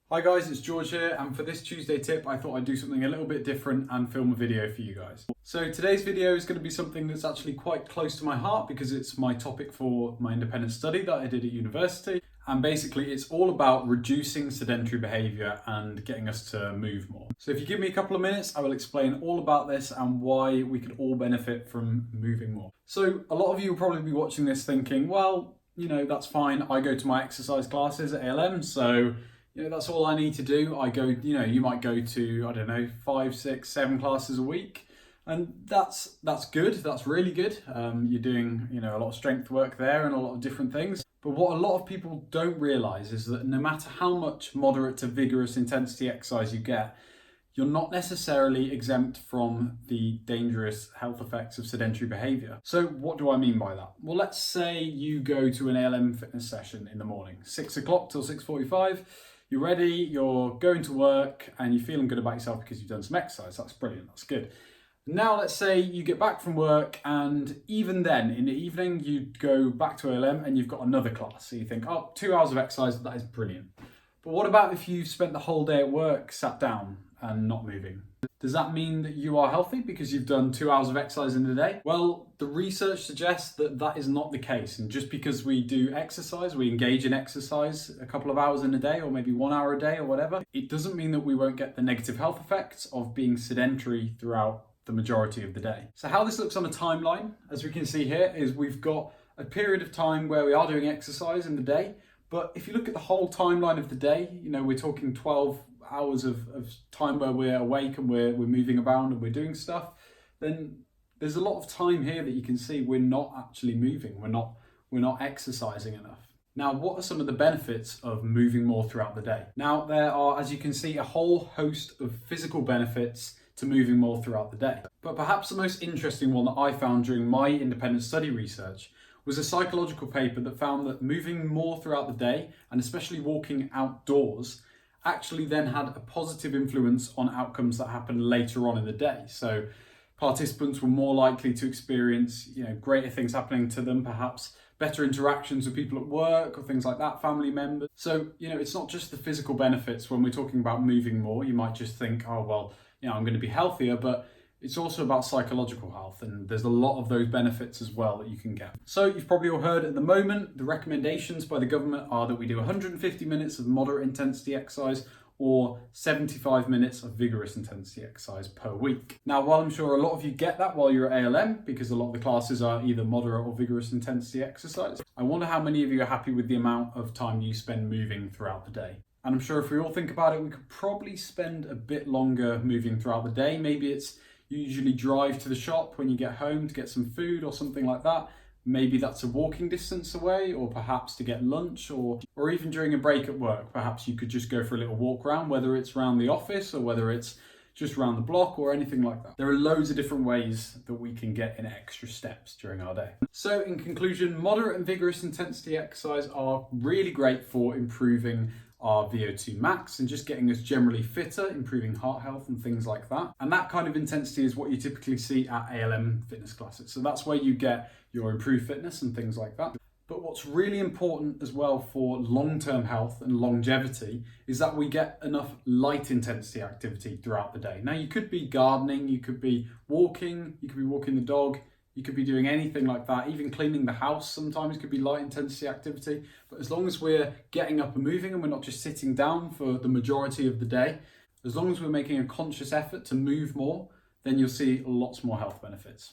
Hi guys, it's George here, and for this Tuesday tip I thought I'd do something a little bit different and film a video for you guys. So today's video is going to be something that's actually quite close to my heart because it's my topic for my independent study that I did at university, and basically it's all about reducing sedentary behaviour and getting us to move more. So if you give me a couple of minutes I will explain all about this and why we could all benefit from moving more. So a lot of you will probably be watching this thinking, well, that's fine, I go to my exercise classes at ALM, so that's all I need to do. I go, you might go to, I don't know, 5, 6, 7 classes a week. And that's good. That's really good. You're doing, a lot of strength work there and a lot of different things. But what a lot of people don't realize is that no matter how much moderate to vigorous intensity exercise you get, you're not necessarily exempt from the dangerous health effects of sedentary behaviour. So what do I mean by that? Well, let's say you go to an ALM fitness session in the morning, 6 o'clock till 6:45. You're ready, you're going to work, and you're feeling good about yourself because you've done some exercise. That's brilliant, that's good. Now let's say you get back from work, and even then, in the evening, you go back to ALM and you've got another class. So you think, 2 hours of exercise, that is brilliant. But what about if you've spent the whole day at work, sat down and not moving? Does that mean that you are healthy because you've done 2 hours of exercise in the day? Well, the research suggests that that is not the case. And just because we do exercise, we engage in exercise a couple of hours in a day or maybe 1 hour a day or whatever, it doesn't mean that we won't get the negative health effects of being sedentary throughout the majority of the day. So how this looks on a timeline, as we can see here, is we've got a period of time where we are doing exercise in the day. But if you look at the whole timeline of the day, we're talking 12 hours of time where we're awake and we're moving around and we're doing stuff, then there's a lot of time here that you can see we're not actually moving, we're not exercising enough. Now, what are some of the benefits of moving more throughout the day? Now, there are, as you can see, a whole host of physical benefits to moving more throughout the day. But perhaps the most interesting one that I found during my independent study research was a psychological paper that found that moving more throughout the day, and especially walking outdoors, actually then had a positive influence on outcomes that happen later on in the day. So participants were more likely to experience, greater things happening to them, perhaps better interactions with people at work or things like that, family members. So, it's not just the physical benefits when we're talking about moving more. You might just think, I'm going to be healthier, but it's also about psychological health, and there's a lot of those benefits as well that you can get. So you've probably all heard at the moment, the recommendations by the government are that we do 150 minutes of moderate intensity exercise or 75 minutes of vigorous intensity exercise per week. Now, while I'm sure a lot of you get that while you're at ALM, because a lot of the classes are either moderate or vigorous intensity exercise, I wonder how many of you are happy with the amount of time you spend moving throughout the day. And I'm sure if we all think about it, we could probably spend a bit longer moving throughout the day. Maybe it's you usually drive to the shop when you get home to get some food or something like that. Maybe that's a walking distance away, or perhaps to get lunch, or even during a break at work. Perhaps you could just go for a little walk around, whether it's around the office or whether it's just around the block or anything like that. There are loads of different ways that we can get in extra steps during our day. So in conclusion, moderate and vigorous intensity exercise are really great for improving our VO2 max and just getting us generally fitter, improving heart health and things like that. And that kind of intensity is what you typically see at ALM fitness classes. So that's where you get your improved fitness and things like that. But what's really important as well for long-term health and longevity is that we get enough light intensity activity throughout the day. Now, you could be gardening, you could be walking the dog, you could be doing anything like that. Even cleaning the house sometimes could be light intensity activity. But as long as we're getting up and moving and we're not just sitting down for the majority of the day, as long as we're making a conscious effort to move more, then you'll see lots more health benefits.